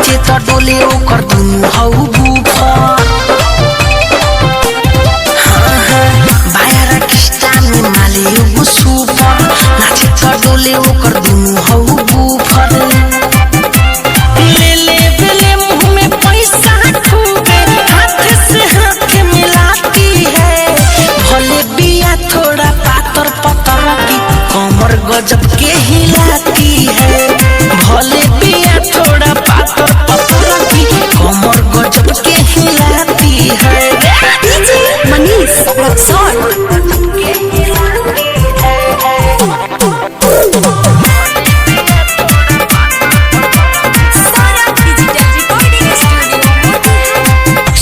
नाचे तो डोले ओकर दुनु हौ बुफर बायर किस्टा में माले वो सुपर नाचे तो डोले ओकर दुनु हौ बुफर ले ले बेले मुंह में पैसा खूबे हाथ से हाथ मिलाती है भले बिया थोड़ा पातर पतर की कमर गजब के हिलाती है भले बिया थोड़ा पातर पतर की कमर गजब के हिलाती है डीजे मनीष रक्सौल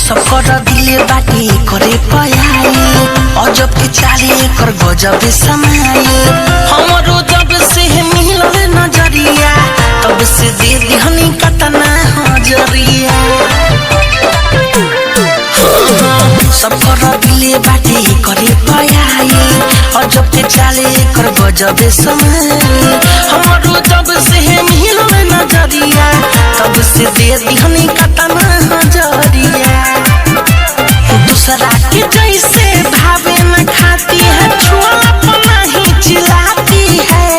सबकर दिले बाटे करे पयाई अजब के चाले कर गजब समाई हमरो जब से मिलल नजरिया तब से दे दिहनी कतना हजरिया सबकर दिले बाटे करे पयाई अजब के चाले कर गजब समाई हमरो जब से मिलल नजरिया तब से दे दिहनी कतना हजरिया दूसरा के जैसे भावे न खाती है छुआ पना ही चिल्लाती है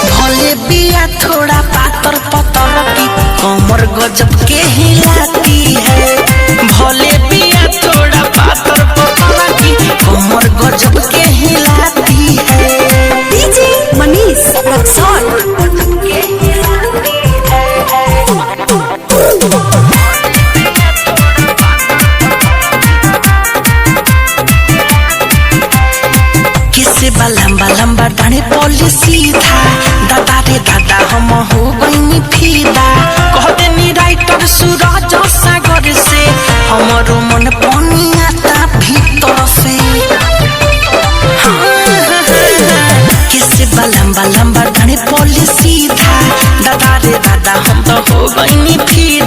भले बिया थोड़ा पातर पतर की कमर गजब के हिलाती है भले बिया थोड़ा पातर पतर की कमर गजब के हिलाती है डीजे मनीष रक्सौल लंबा लंबा डाने पोली सीधा दादा रे दादा हम हो गईनी फीदा कहते नी राइटर सूरज सागर से हमरो मन पानी आता भीतर से किसे लंबा लंबा डाने पोली सीधा दादा रे दादा हम तो हो गईनी फीदा